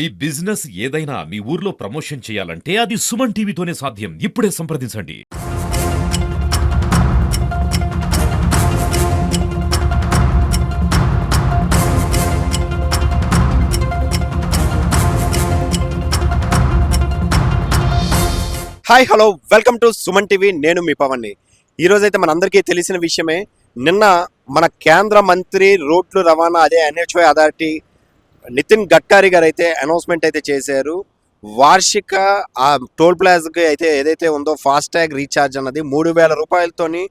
ఈ బిజినెస్ ఏదైనా మీ ఊర్లో ప్రమోషన్ చేయాలంటే అది సుమన్ టీవీతోనే సాధ్యం. ఇప్పుడే సంప్రదించండి. Hi hello welcome to Suman TV. నేను మీ పవన్ని. ఈరోజైతే మనందరికీ తెలిసిన విషయమే, నిన్న మన కేంద్ర మంత్రి రోడ్లు రవాణా అదే ఎన్హెచ్ఐ అథారిటీ నితిన్ గడ్కరీ గారు అయితే అనౌన్స్మెంట్ అయితే చేశారు. వార్షిక ఆ టోల్ ప్లాజాకి అయితే ఏదైతే ఉందో ఫాస్టాగ్ రీఛార్జ్ అన్నది 3,000 రూపాయలతోని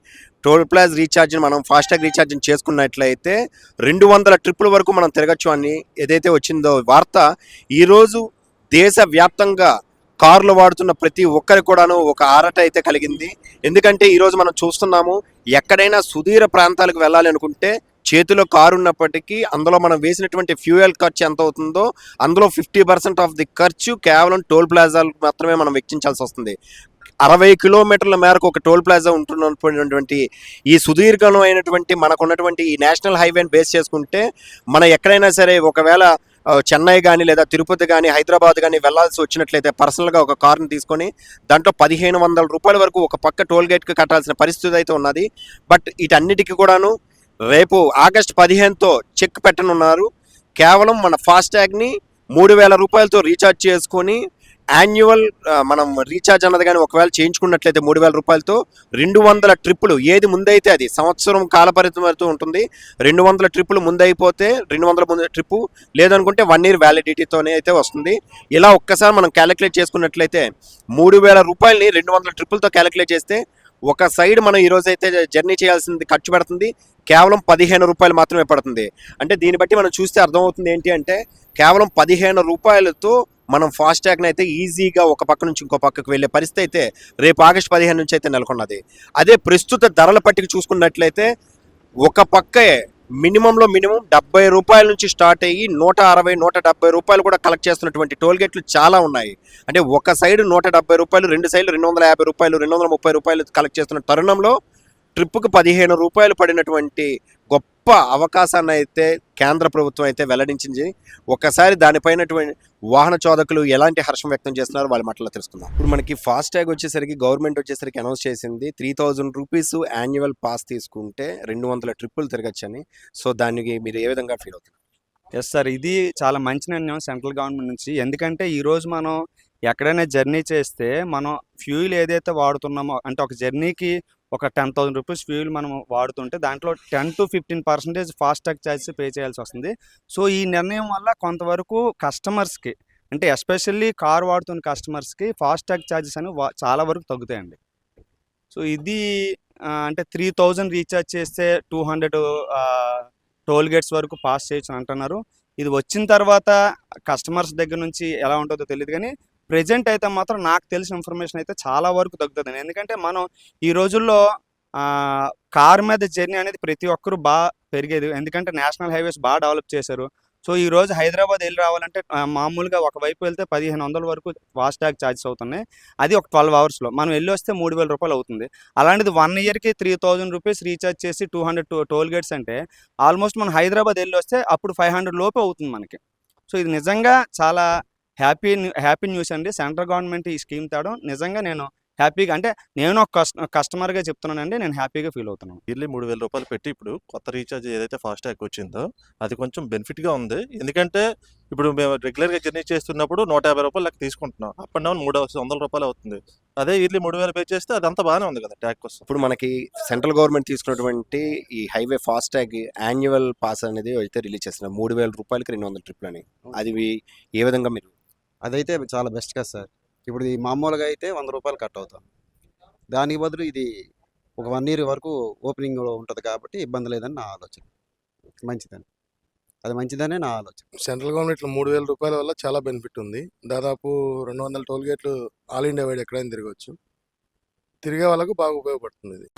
టోల్ ప్లాజ్ రీఛార్జ్ని మనం ఫాస్టాగ్ రీఛార్జ్ని చేసుకున్నట్లయితే 200 ట్రిప్పుల వరకు మనం తిరగచ్చు అని ఏదైతే వచ్చిందో వార్త, ఈరోజు దేశవ్యాప్తంగా కార్లు వాడుతున్న ప్రతి ఒక్కరి కూడాను ఒక ఆరట అయితే కలిగింది. ఎందుకంటే ఈరోజు మనం చూస్తున్నాము, ఎక్కడైనా సుదూర ప్రాంతాలకు వెళ్ళాలి అనుకుంటే చేతిలో కారు ఉన్నప్పటికీ అందులో మనం వేసినటువంటి ఫ్యూయల్ ఖర్చు ఎంత అవుతుందో అందులో 50% ఆఫ్ ది ఖర్చు కేవలం టోల్ ప్లాజాలు మాత్రమే మనం వెచ్చించాల్సి వస్తుంది. 60 కిలోమీటర్ల మేరకు ఒక టోల్ ప్లాజా ఉంటున్నటువంటి ఈ సుదీర్ఘమైనటువంటి మనకున్నటువంటి ఈ నేషనల్ హైవేని బేస్ చేసుకుంటే మనం ఎక్కడైనా సరే ఒకవేళ చెన్నై కానీ లేదా తిరుపతి కానీ హైదరాబాద్ కానీ వెళ్ళాల్సి వచ్చినట్లయితే పర్సనల్గా ఒక కార్ని తీసుకొని దాంట్లో 1,500 రూపాయల వరకు ఒక పక్క టోల్ గేట్కి కట్టాల్సిన పరిస్థితి అయితే ఉన్నది. బట్ వీటన్నిటికీ కూడాను రేపు ఆగస్టు 15తో చెక్ పెట్టనున్నారు. కేవలం మన ఫాస్టాగ్ని 3,000 రూపాయలతో రీఛార్జ్ చేసుకొని యాన్యువల్ మనం రీఛార్జ్ అన్నది కానీ ఒకవేళ చేయించుకున్నట్లయితే 3,000 రూపాయలతో 200 ట్రిప్పులు, ఏది ముందైతే అది సంవత్సరం కాలపరిమితి వరకు ఉంటుంది. 200 ట్రిప్పులు ముందైపోతే 200 ట్రిప్పు, లేదనుకుంటే 1 year వ్యాలిడిటీతోనే అయితే వస్తుంది. ఇలా ఒక్కసారి మనం క్యాలిక్యులేట్ చేసుకున్నట్లయితే 3,000 రూపాయలని 200 ట్రిప్పులతో క్యాలిక్యులేట్ చేస్తే ఒక సైడ్ మనం ఈరోజు అయితే జర్నీ చేయాల్సింది ఖర్చు పడుతుంది కేవలం 15 రూపాయలు మాత్రమే పడుతుంది. అంటే దీన్ని బట్టి మనం చూస్తే అర్థమవుతుంది ఏంటి అంటే, కేవలం 15 రూపాయలతో మనం ఫాస్టాగ్ని అయితే ఈజీగా ఒక పక్క నుంచి ఇంకో పక్కకు వెళ్ళే పరిస్థితి అయితే రేపు ఆగస్టు 15 నుంచి అయితే నెలకొన్నది. అదే ప్రస్తుత ధరల పట్టిక చూసుకున్నట్లయితే ఒక పక్కే మినిమంలో మినిమం 70 రూపాయల నుంచి స్టార్ట్ అయ్యి 160, 170 రూపాయలు కూడా కలెక్ట్ చేస్తున్నటువంటి టోల్ గేట్లు చాలా ఉన్నాయి. అంటే ఒక సైడ్ 170 రూపాయలు, రెండు సైడ్లు 250 రూపాయలు, 230 రూపాయలు కలెక్ట్ చేస్తున్న తరుణంలో ట్రిప్పుకు 15 రూపాయలు పడినటువంటి గొప్ప అవకాశాన్ని అయితే కేంద్ర ప్రభుత్వం అయితే వెల్లడించింది. ఒకసారి దానిపైనటువంటి వాహన చోదకులు ఎలాంటి హర్షం వ్యక్తం చేస్తున్నారో వాళ్ళ మాటల్లో తెలుసుకుందాం. ఇప్పుడు మనకి ఫాస్టాగ్ వచ్చేసరికి గవర్నమెంట్ వచ్చేసరికి అనౌన్స్ చేసింది 3,000 రూపీస్ యాన్యువల్ పాస్ తీసుకుంటే 200 ట్రిప్పులు తిరగచ్చని. సో దానికి మీరు ఏ విధంగా ఫీల్ అవుతున్నారు? ఎస్ సార్, ఇది చాలా మంచి నిర్ణయం సెంట్రల్ గవర్నమెంట్ నుంచి. ఎందుకంటే ఈరోజు మనం ఎక్కడైనా జర్నీ చేస్తే మనం ఫ్యూయల్ ఏదైతే వాడుతున్నామో, అంటే ఒక జర్నీకి ఒక 10,000 రూపీస్ ఫ్యూయల్ మనం వాడుతుంటే దాంట్లో 10 to 15% ఫాస్టాగ్ ఛార్జెస్ పే చేయాల్సి వస్తుంది. సో ఈ నిర్ణయం వల్ల కొంతవరకు కస్టమర్స్కి, అంటే ఎస్పెషల్లీ కార్ వాడుతున్న కస్టమర్స్కి ఫాస్టాగ్ ఛార్జెస్ అనేవి చాలా వరకు తగ్గుతాయండి. సో ఇది అంటే 3,000 రీఛార్జ్ చేస్తే 200 టోల్ గేట్స్ వరకు పాస్ చేయొచ్చు అంటున్నారు. ఇది వచ్చిన తర్వాత కస్టమర్స్ దగ్గర నుంచి ఎలా ఉంటుందో తెలియదు, కానీ ప్రెజెంట్ అయితే మాత్రం నాకు తెలిసిన ఇన్ఫర్మేషన్ అయితే చాలా వరకు తగ్గుతుందండి. ఎందుకంటే మనం ఈ రోజుల్లో కార్ మీద జర్నీ అనేది ప్రతి ఒక్కరు బాగా పెరిగేది. ఎందుకంటే నేషనల్ హైవేస్ బాగా డెవలప్ చేశారు. సో ఈరోజు హైదరాబాద్ వెళ్ళి రావాలంటే మామూలుగా ఒకవైపు వెళ్తే 1,500 వరకు ఫాస్టాగ్ ఛార్జెస్ అవుతున్నాయి. అది ఒక 12 అవర్స్లో మనం వెళ్ళి వస్తే 3,000 రూపాయలు అవుతుంది. అలాంటిది 1 yearకి 3,000 రూపీస్ రీఛార్జ్ చేసి 200 టోల్ గేట్స్ అంటే ఆల్మోస్ట్ మనం హైదరాబాద్ వెళ్ళి వస్తే అప్పుడు 500 లోపే అవుతుంది మనకి. సో ఇది నిజంగా చాలా హ్యాపీ న్యూస్ అండి. సెంట్రల్ గవర్నమెంట్ ఈ స్కీమ్ తేవడం నిజంగా నేను హ్యాపీగా, అంటే నేను ఒక కస్టమర్గా చెప్తున్నానండి, నేను హ్యాపీగా ఫీల్ అవుతున్నాను. ఇయర్లీ 3,000 రూపాయలు పెట్టి ఇప్పుడు కొత్త రీఛార్జ్ ఏదైతే ఫాస్టాగ్ వచ్చిందో అది కొంచెం బెనిఫిట్గా ఉంది. ఎందుకంటే ఇప్పుడు మేము రెగ్యులర్గా జర్నీ చేస్తున్నప్పుడు 150 రూపాయలు లెక్క తీసుకుంటున్నాం. అప్ అండ్ డౌన్ 300 రూపాయలు అవుతుంది. అదే ఇయర్లీ 3,000 పే చేస్తే అదంతా బాగానే ఉంది కదా ట్యాగ్ కోసం. ఇప్పుడు మనకి సెంట్రల్ గవర్నమెంట్ తీసుకున్నటువంటి ఈ హైవే ఫాస్టాగ్ యాన్యువల్ పాస్ అనేది అయితే రిలీజ్ చేస్తున్నారు. 3,000 రూపాయలకి 200 ట్రిప్పులు అని. అది ఏ విధంగా మీరు? అదైతే చాలా బెస్ట్ కదా సార్. ఇప్పుడు ఇది మామూలుగా అయితే 100 రూపాయలు కట్ అవుతాం. దానికి బదులు ఇది ఒక 1 year వరకు ఓపెనింగ్లో ఉంటుంది కాబట్టి ఇబ్బంది లేదని నా ఆలోచన. మంచిదని, అది మంచిదనే నా ఆలోచన. సెంట్రల్ గవర్నమెంట్లో 3,000 రూపాయల వల్ల చాలా బెనిఫిట్ ఉంది. దాదాపు 200 టోల్ గేట్లు ఆల్ ఇండియా వైడ్ ఎక్కడైనా తిరగవచ్చు. తిరిగే వాళ్ళకు బాగా ఉపయోగపడుతుంది ఇది.